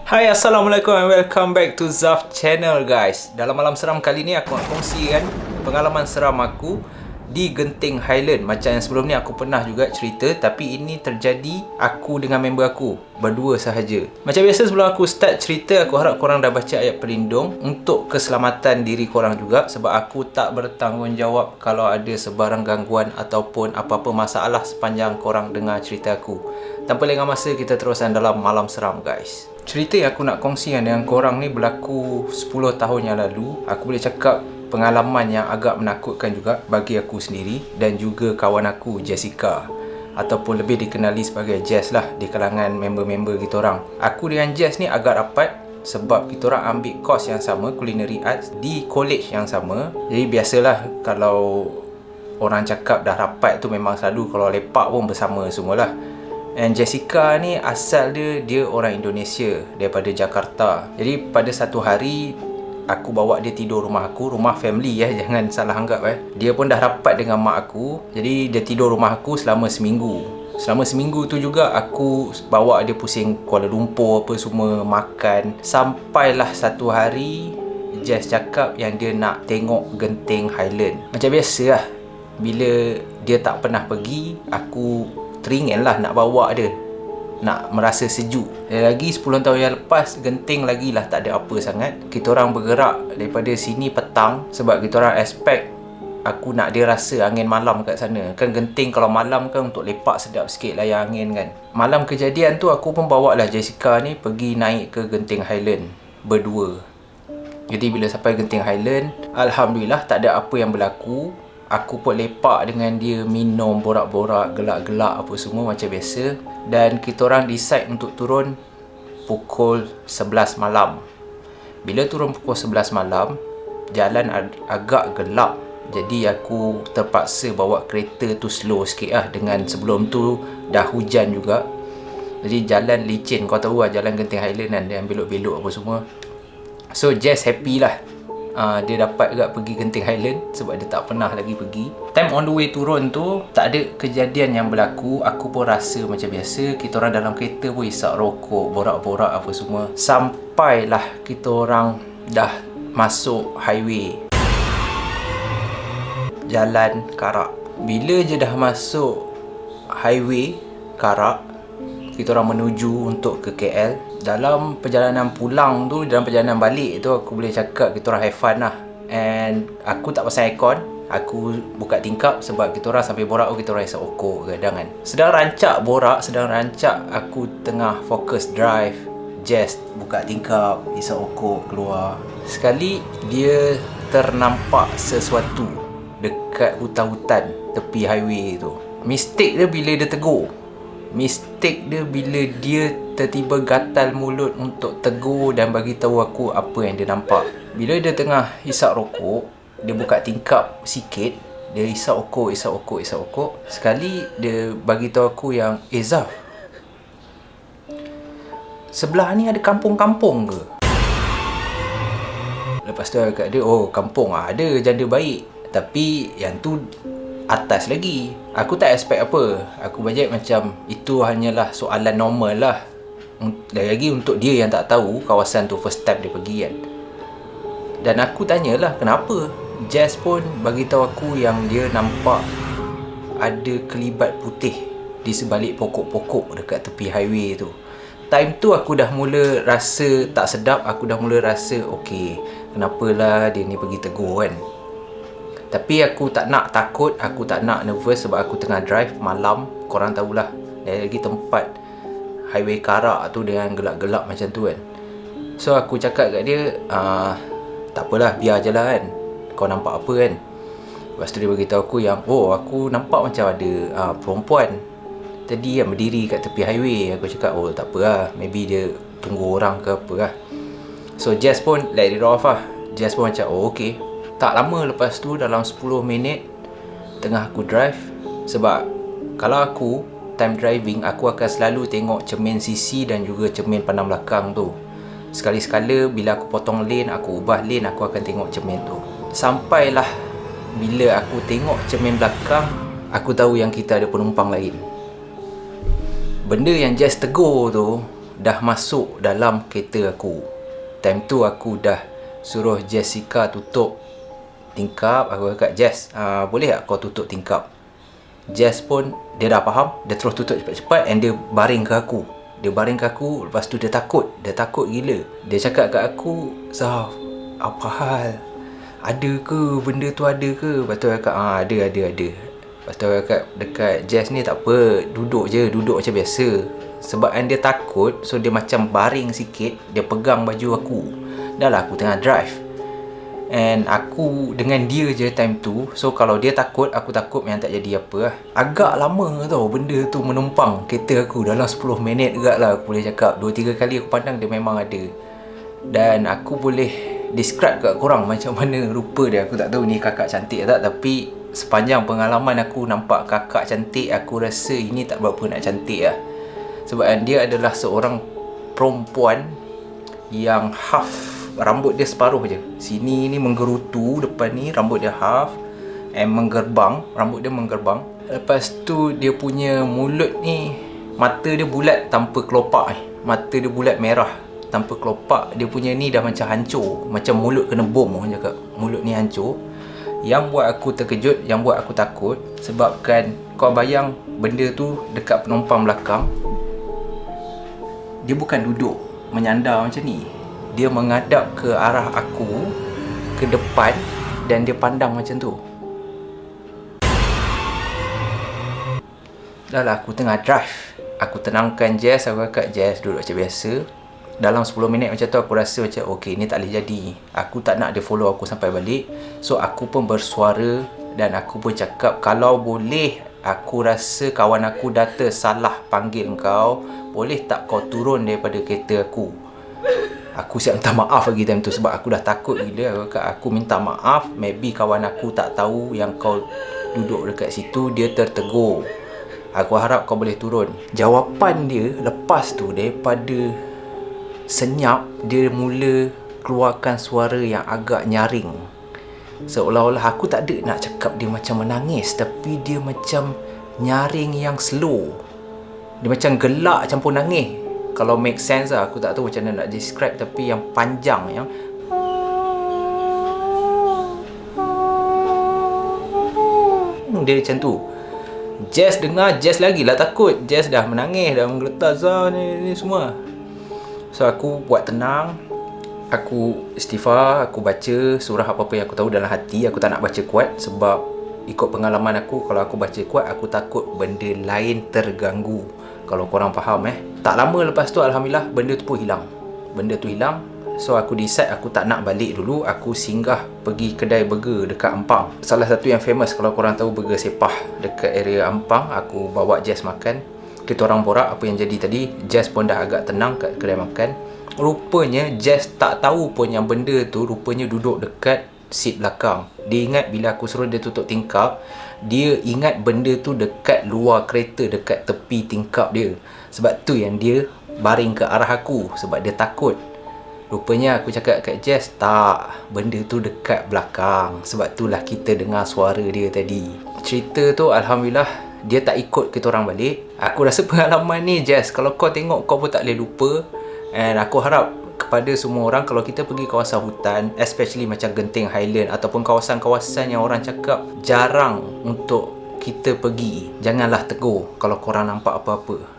Hai, Assalamualaikum and welcome back to Zaf Channel guys. Dalam malam seram kali ni aku nak kongsikan pengalaman seram aku di Genting Highland. Macam yang sebelum ni aku pernah juga cerita, tapi ini terjadi aku dengan member aku berdua sahaja. Macam biasa sebelum aku start cerita, aku harap korang dah baca ayat pelindung untuk keselamatan diri korang juga, sebab aku tak bertanggungjawab kalau ada sebarang gangguan ataupun apa-apa masalah sepanjang korang dengar cerita aku. Tanpa lengah masa, kita teruskan dalam malam seram guys. Cerita yang aku nak kongsikan dengan korang ni berlaku 10 tahun yang lalu. Aku boleh cakap pengalaman yang agak menakutkan juga bagi aku sendiri dan juga kawan aku Jessica, ataupun lebih dikenali sebagai Jess lah di kalangan member-member kita orang. Aku dengan Jess ni agak rapat sebab kita orang ambil course yang sama, Culinary Arts, di college yang sama. Jadi biasalah kalau orang cakap dah rapat tu memang selalu kalau lepak pun bersama semualah. And Jessica ni asal dia orang Indonesia, daripada Jakarta. Jadi pada satu hari aku bawa dia tidur rumah aku, rumah family jangan salah anggap Dia pun dah rapat dengan mak aku. Jadi dia tidur rumah aku selama seminggu. Selama seminggu tu juga aku bawa dia pusing Kuala Lumpur apa semua, makan. Sampailah satu hari Jess cakap yang dia nak tengok Genting Highland. Macam biasa lah, bila dia tak pernah pergi, aku teringin lah nak bawa dia, nak merasa sejuk. Lagi 10 tahun yang lepas, Genting lagi lah tak ada apa sangat. Kita orang bergerak daripada sini petang sebab kita orang expect aku nak dia rasa angin malam kat sana. Kan Genting kalau malam kan untuk lepak sedap sikit layan angin kan. Malam kejadian tu aku pun bawa lah Jessica ni pergi naik ke Genting Highland berdua. Jadi bila sampai Genting Highland, Alhamdulillah tak ada apa yang berlaku. Aku pun lepak dengan dia, minum, borak-borak, gelak-gelak apa semua macam biasa. Dan kita orang decide untuk turun pukul 11 malam. Bila turun pukul 11 malam, jalan agak gelap. Jadi aku terpaksa bawa kereta tu slow sikit lah. Dengan sebelum tu dah hujan juga. Jadi jalan licin, kau tahu lah jalan Genting Highland kan, dia belok-belok apa semua. So Jess happy lah. Dia dapat juga pergi Genting Highland sebab dia tak pernah lagi pergi. Time on the way turun tu tak ada kejadian yang berlaku. Aku pun rasa macam biasa. Kita orang dalam kereta pun isap rokok, borak-borak apa semua. Sampailah kita orang dah masuk highway, Jalan Karak. Bila je dah masuk highway Karak, kita orang menuju untuk ke KL. Dalam perjalanan pulang tu, dalam perjalanan balik tu, aku boleh cakap kita orang have fun lah. And aku tak pasang aircon, aku buka tingkap sebab kita orang sambil borak tu kita orang isap okok kadang kan. Sedang rancak borak, sedang rancak aku tengah fokus drive, Jess buka tingkap, isap okok keluar. Sekali dia ternampak sesuatu dekat hutan-hutan tepi highway tu. Mistake dia bila dia tegur. Mistake dia bila dia tiba-tiba gatal mulut untuk tegur dan bagi tahu aku apa yang dia nampak. Bila dia tengah hisap rokok, dia buka tingkap sikit, dia hisap okok. Sekali dia bagi tahu aku yang, Zaf, sebelah ni ada kampung-kampung ke? Lepas tu aku kata dia, oh kampung ada, janda baik. Tapi yang tu atas lagi. Aku tak expect apa. Aku bajet macam itu hanyalah soalan normal lah. Dan lagi untuk dia yang tak tahu kawasan tu first time dia pergi kan. Dan aku tanyalah kenapa. Jess pun bagi tahu aku yang dia nampak ada kelibat putih di sebalik pokok-pokok dekat tepi highway tu. Time tu aku dah mula rasa tak sedap. Aku dah mula rasa okey, kenapalah dia ni pergi tegur kan. Tapi aku tak nak takut, aku tak nak nervous sebab aku tengah drive malam. Korang tahulah, dan lagi tempat highway Karak tu dengan gelap-gelap macam tu kan. So aku cakap kat dia, tak apalah, biar je lah kan, kau nampak apa kan. Lepas tu dia beritahu aku yang, oh aku nampak macam ada perempuan tadi yang berdiri kat tepi highway. Aku cakap, oh tak apa lah, maybe dia tunggu orang ke apa lah. So Jess pun let it off lah. Jess pun macam, oh okay. Tak lama lepas tu, dalam 10 minit tengah aku drive. Sebab kalau aku time driving, aku akan selalu tengok cermin sisi dan juga cermin pandang belakang tu. Sekali-sekala bila aku potong lane, aku ubah lane, aku akan tengok cermin tu. Sampailah bila aku tengok cermin belakang, aku tahu yang kita ada penumpang lain. Benda yang Jess tegur tu dah masuk dalam kereta aku. Time tu aku dah suruh Jessica tutup tingkap. Aku cakap, Jess, boleh tak kau tutup tingkap? Jess pun dia dah faham. Dia terus tutup cepat-cepat and dia baring ke aku. Lepas tu dia takut gila. Dia cakap kat aku, Zaf, apa hal? Ada ke benda tu, ada ke? Lepas tu aku cakap, ada. Lepas tu aku cakap dekat Jess ni, tak apa, duduk macam biasa. Sebab kan dia takut, so dia macam baring sikit. Dia pegang baju aku. Dah lah aku tengah drive, and aku dengan dia je time tu. So kalau dia takut, aku takut memang tak jadi apa lah. Agak lama tau benda tu menumpang kereta aku. Dalam 10 minit agak lah aku boleh cakap. 2-3 kali aku pandang dia memang ada. Dan aku boleh describe kat korang macam mana rupa dia. Aku tak tahu ni kakak cantik tak, tapi sepanjang pengalaman aku nampak kakak cantik, aku rasa ini tak berapa nak cantik lah. Sebab dia adalah seorang perempuan yang half, rambut dia separuh je. Sini ni menggerutu, depan ni rambut dia half and rambut dia menggerbang. Lepas tu dia punya mulut ni, mata dia bulat tanpa kelopak ni. Mata dia bulat merah tanpa kelopak. Dia punya ni dah macam hancur, macam mulut kena bom orang cakap. Mulut ni hancur. Yang buat aku terkejut, yang buat aku takut, sebabkan kau bayang benda tu dekat penumpang belakang. Dia bukan duduk menyandar macam ni. Dia menghadap ke arah aku, ke depan, dan dia pandang macam tu. Dah lah aku tengah drive. Aku tenangkan Jess. Aku cakap, Jess duduk macam biasa. Dalam 10 minit macam tu aku rasa macam okay, ni tak boleh jadi. Aku tak nak dia follow aku sampai balik. So aku pun bersuara dan aku pun cakap, kalau boleh, aku rasa kawan aku Data salah panggil kau. Boleh tak kau turun daripada kereta aku? Aku siap minta maaf lagi time tu sebab aku dah takut gila. Aku minta maaf, maybe kawan aku tak tahu yang kau duduk dekat situ, dia tertegur. Aku harap kau boleh turun. Jawapan dia lepas tu, daripada senyap, dia mula keluarkan suara yang agak nyaring. Seolah-olah aku tak ada nak cakap dia macam menangis, tapi dia macam nyaring yang slow. Dia macam gelak campur nangis. Kalau make sense lah, aku tak tahu macam mana nak describe, tapi yang panjang, yang dia macam tu. Jess dengar, Jess lagi lah takut. Jess dah menangis, dah menggeletar ni semua. So aku buat tenang. Aku istighfar, aku baca surah apa-apa yang aku tahu dalam hati. Aku tak nak baca kuat sebab ikut pengalaman aku, kalau aku baca kuat, aku takut benda lain terganggu. Kalau korang faham Tak lama lepas tu alhamdulillah benda tu pun hilang. So aku decide aku tak nak balik dulu. Aku singgah pergi kedai burger dekat Ampang. Salah satu yang famous, kalau korang tahu, burger Sepah dekat area Ampang. Aku bawa Jess makan. Kita orang borak apa yang jadi tadi. Jess pun dah agak tenang kat kedai makan. Rupanya Jess tak tahu pun yang benda tu rupanya duduk dekat seat belakang. Dia ingat bila aku suruh dia tutup tingkap, dia ingat benda tu dekat luar kereta, dekat tepi tingkap dia. Sebab tu yang dia baring ke arah aku, sebab dia takut. Rupanya aku cakap kat Jess, tak, benda tu dekat belakang. Sebab itulah kita dengar suara dia tadi. Cerita tu alhamdulillah dia tak ikut kita orang balik. Aku rasa pengalaman ni, Jess, kalau kau tengok kau pun tak boleh lupa. And aku harap kepada semua orang, kalau kita pergi kawasan hutan, especially macam Genting Highland ataupun kawasan-kawasan yang orang cakap jarang untuk kita pergi, janganlah tegur kalau korang nampak apa-apa.